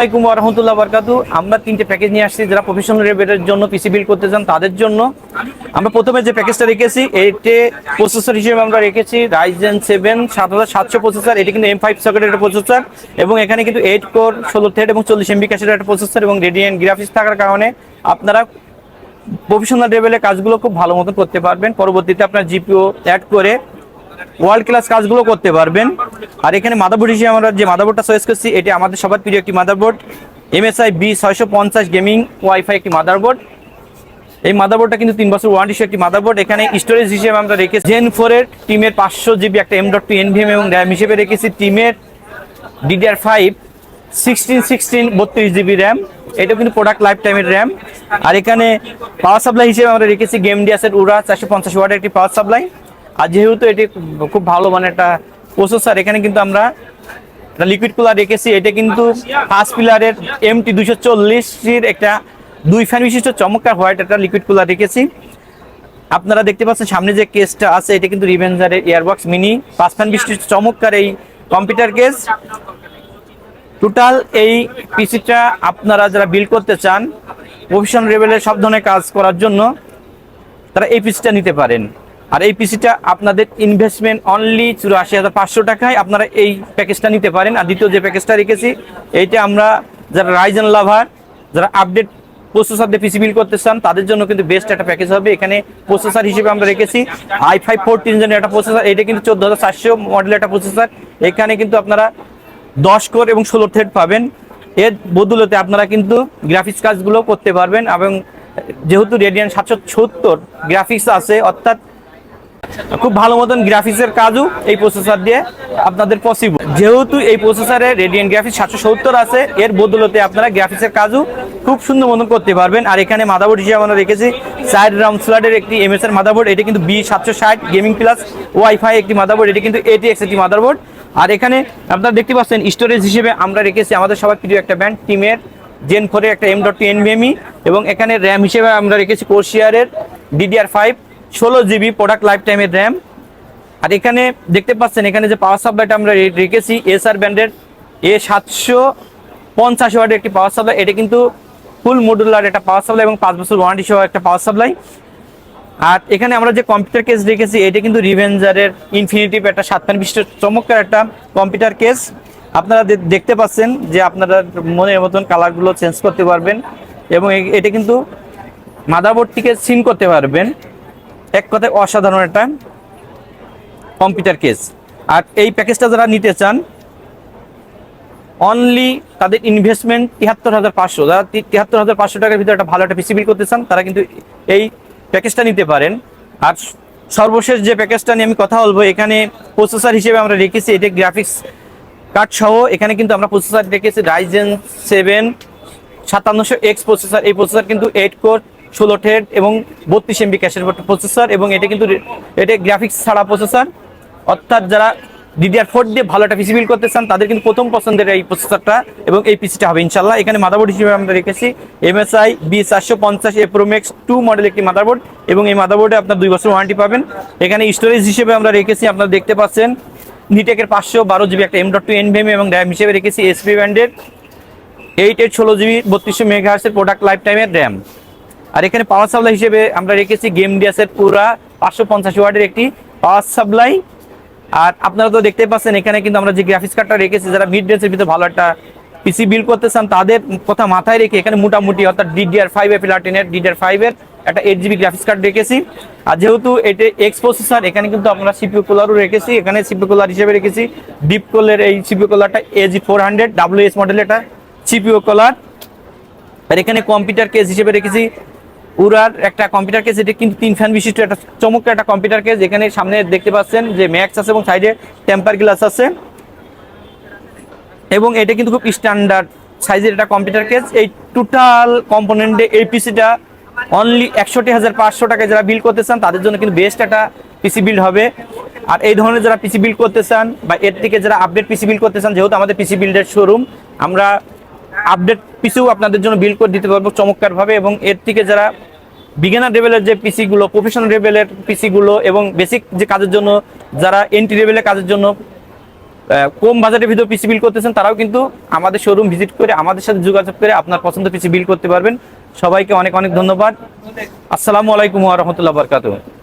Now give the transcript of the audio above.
আসসালামু আলাইকুম ওয়া রাহমাতুল্লাহি ওয়া বারাকাতুহু। আমরা তিনটে প্যাকেজ নিয়ে আসছি যারা প্রফেশনাল লেভেলের জন্য পিসি বিল্ড করতে চান তাদের জন্য। আমরা প্রথমে যে প্যাকেজটা রেখেছি এতে প্রসেসর হিসেবে আমরা রেখেছি Ryzen 7 7700 প্রসেসর। এটি কিন্তু M5 সকেটের একটা প্রসেসর এবং এখানে কিন্তু 8 কোর 16 থ্রেড এবং 40 MB ক্যাশের একটা প্রসেসর এবং রেডিয়েন্ট গ্রাফিক্স থাকার কারণে আপনারা প্রফেশনাল লেভেলের কাজগুলো খুব ভালো মতো করতে পারবেন। পরবর্তীতে আপনার জিপিও অ্যাড করে ওয়ার্ল্ড ক্লাস কাজগুলো করতে পারবেন। আর এখানে মাদারবোর্ড হিসেবে আমরা যে মাদারবোর্ডটা চয়েস করছি এটি আমাদের সবার প্রিয় একটি motherboard MSI B650 gaming wifi একটি মাদারবোর্ড। এই মাদারবোর্ডটা কিন্তু 3 বছর ওয়ারেন্টি সহ একটি মাদারবোর্ড। এখানে স্টোরেজ হিসেবে আমরা রেখেছি Gen 4 এর টিমের 500 GB একটা M.2 NVMe এবং র্যাম হিসেবে রেখেছি টিমের DDR5 16 32 GB র্যাম। এটা কিন্তু প্রোডাক্ট লাইফ টাইমের র্যাম। আর এখানে পাওয়ার সাপ্লাই হিসেবে আমরা রেখেছি গেমডিয়াসের উরা 450 ওয়াটের একটি পাওয়ার সাপ্লাই। আর যেহেতু এটি খুব ভালো মানে একটা প্রসেসর, এখানে কিন্তু আমরা লিকুইড কুলার রেখেছি। এটা কিন্তু 5 পিলারের MT 240 এর একটা 2 ফ্যান বিশিষ্ট চমৎকার হোয়াইট একটা লিকুইড কুলার রেখেছি। আপনারা দেখতে পাচ্ছেন সামনে যে কেসটা আছে এটা কিন্তু রিভেঞ্জারের এয়ারবক্স মিনি 5 ফ্যান বিশিষ্ট চমৎকার এই কম্পিউটার কেস। টোটাল এই পিসিটা আপনারা যারা বিল্ড করতে চান প্রফেশনাল লেভেলের সব ধরনের কাজ করার জন্য তারা এই পিসিটা নিতে পারেন। আর এই পিসিটা আপনাদের ইনভেস্টমেন্ট অনলি 84,500 টাকায় আপনারা এই প্যাকেজটা নিতে পারেন। আর দ্বিতীয় যে প্যাকেজটা রেখেছি এইটা আমরা যারা রাইজেন লাভার, যারা আপডেট প্রসেসর দিয়ে পিসি বিল্ড করতে চান তাদের জন্য কিন্তু বেস্ট একটা প্যাকেজ হবে। এখানে প্রসেসর হিসেবে আমরা রেখেছি i5 14 জেনের একটা প্রসেসর। এটা কিন্তু 14400 মডেলের একটা প্রসেসর। এখানে কিন্তু আপনারা 10 কোর এবং 16 থ্রেড পাবেন। এর বদৌলতে আপনারা কিন্তু গ্রাফিক্স কাজগুলো করতে পারবেন এবং যেহেতু রেডিয়ান 770 গ্রাফিক্স আছে অর্থাৎ খুব ভালো মতন গ্রাফিক্সের কাজও এই প্রসেসর দিয়ে আপনাদের পসিবল। যেহেতু এই প্রসেসরে রেডিয়েন্ট গ্রাফিক্স 770 আছে এর বদৌলতে আপনারা গ্রাফিক্সের কাজও খুব সুন্দর মতন করতে পারবেন। আর এখানে মাদারবোর্ড হিসেবে আমরা রেখেছি 4 রাম স্লটের একটি MSI মাদারবোর্ড। এটা কিন্তু B760 গেমিং প্লাস ওয়াইফাই একটি মাদারবোর্ড। এটা কিন্তু ATX একটি মাদারবোর্ড। আর এখানে আপনারা দেখতে পাচ্ছেন স্টোরেজ হিসেবে আমরা রেখেছি আমাদের সবার প্রিয় একটা ব্র্যান্ড টিমের Gen 4 এর একটা M.2 NVMe এবং এখানে র্যাম হিসেবে আমরা রেখেছি কোর্সিয়ারের DDR5 16 GB প্রোডাক্ট লাইফ টাইমের র্যাম। আর এখানে দেখতে পাচ্ছেন এখানে যে পাওয়ার সাপ্লাইটা আমরা রেখেছি এসআর ব্র্যান্ডের A750 ওয়াটের একটি পাওয়ার সাপ্লাই। এটা কিন্তু ফুল মডুলার একটা পাওয়ার সাপ্লাই এবং 5 বছর ওয়ারেন্টি সহ একটা পাওয়ার সাপ্লাই। আর এখানে আমরা যে কম্পিউটার কেস রেখেছি এটা কিন্তু রিভেঞ্জারের ইনফিনিটিভ একটা 7 ফ্যান বিশিষ্ট চমৎকার একটা কম্পিউটার কেস। আপনারা দেখতে পাচ্ছেন যে আপনারা মনের মতন কালারগুলো চেঞ্জ করতে পারবেন এবং এটা কিন্তু মাদারবোর্ডটিকে সিন করতে পারবেন। এক কথায় অসাধারণ একটা কম্পিউটার কেস। আর এই প্যাকেজটা যারা নিতে চান অনলি তাদের ইনভেস্টমেন্ট 73,500, যারা 73,500 টাকার ভিতরে একটা ভালো একটা পিসি বিল্ড করতে চান তারা কিন্তু এই প্যাকেজটা নিতে পারেন। আর সর্বশেষ যে প্যাকেজটা নিয়ে আমি কথা বলবো এখানে প্রসেসর হিসেবে আমরা রেখেছি এটা গ্রাফিক্স কার্ড সহ। এখানে কিন্তু আমরা প্রসেসর রেখেছি Ryzen 7 5700X প্রসেসর। এই প্রসেসর কিন্তু 8 কোর 16 থ্রেড এবং 32 MB ক্যাশের প্রসেসর এবং এটা কিন্তু এটা গ্রাফিক্স ছাড়া প্রসেসর। অর্থাৎ যারা DDR4 দিয়ে ভালো একটা পিসি বিল্ড করতে চান তাদের কিন্তু প্রথম পছন্দের এই প্রসেসরটা এবং এই পিসিটা হবে ইনশাল্লাহ। এখানে মাদারবোর্ড হিসেবে আমরা রেখেছি MSI B450 Pro Max 2 model একটি মাদারবোর্ড এবং এই মাদারবোর্ডে আপনার 2 বছর ওয়ারেন্টি পাবেন। এখানে স্টোরেজ হিসেবে আমরা রেখেছি আপনারা দেখতে পাচ্ছেন নিটেকের 512 GB একটা M.2 NVMe এবং র্যাম হিসেবে রেখেছি SP ব্র্যান্ডের 8/16 GB 3200 MHz এর প্রোডাক্ট লাইফ টাইমের র্যাম। আর এখানে পাওয়ার সাপ্লাই হিসেবে আমরা রেখেছি গেমডিয়াসের পুরা 550 ওয়াটের একটি পাওয়ার সাপ্লাই। আর আপনারা তো দেখতে পাচ্ছেন এখানে কিন্তু আমরা যে গ্রাফিক্স কার্ডটা রেখেছি যারা মিড রেঞ্জের ভিতরে ভালো একটা পিসি বিল্ড করতে চান তাদের কথা মাথায় রেখে এখানে মোটামুটি অর্থাৎ DDR5 প্লাটিনের DDR5 এর একটা 8 GB গ্রাফিক্স কার্ড রেখেছি। আর যেহেতু এটা এক্স প্রসেসর এখানে কিন্তু আমরা CPU কুলারও রেখেছি। এখানে CPU কুলার হিসেবে রেখেছি ডিপ কোলের এই CPU কুলারটা AG400 WS মডেলের এটা CPU কুলার। আর এখানে কম্পিউটার কেস হিসেবে রেখেছি উরার একটা কম্পিউটার কেস। এটা কিন্তু 3 ফ্যান বিশিষ্ট একটা চমৎকার একটা কম্পিউটার কেস। এখানে সামনে দেখতে পাচ্ছেন যে ম্যাক্স আছে এবং সাইডে টেম্পার গ্লাস আছে এবং এটা কিন্তু খুব স্ট্যান্ডার্ড সাইজের একটা কম্পিউটার কেস। এই টোটাল কম্পোনেন্টে এই পিসিটা অনলি 61,500 টাকায় যারা বিল্ড করতে চান তাদের জন্য কিন্তু বেস্ট একটা পিসি বিল্ড হবে। আর এই ধরনের যারা পিসি বিল্ড করতে চান বা এর থেকে যারা আপডেট পিসি বিল্ড করতে চান, যেহেতু আমাদের পিসি বিল্ডের শোরুম আমরা আপডেট পিসিও আপনাদের জন্য বিল্ড করে দিতে পারবো চমৎকারভাবে। এবং এর থেকে যারা বিগিনার লেভেলের যে পিসিগুলো, প্রফেশনাল লেভেলের পিসিগুলো এবং বেসিক যে কাজের জন্য যারা এন্ট্রি লেভেলের কাজের জন্য কম বাজেটের ভিতরে পিসি বিল করতেছেন তারাও কিন্তু আমাদের শোরুম ভিজিট করে আমাদের সাথে যোগাযোগ করে আপনার পছন্দ পিসি বিল করতে পারবেন। সবাইকে অনেক অনেক ধন্যবাদ। আসসালামু আলাইকুম ওয়া রাহমাতুল্লাহি ওয়া বারাকাতুহু।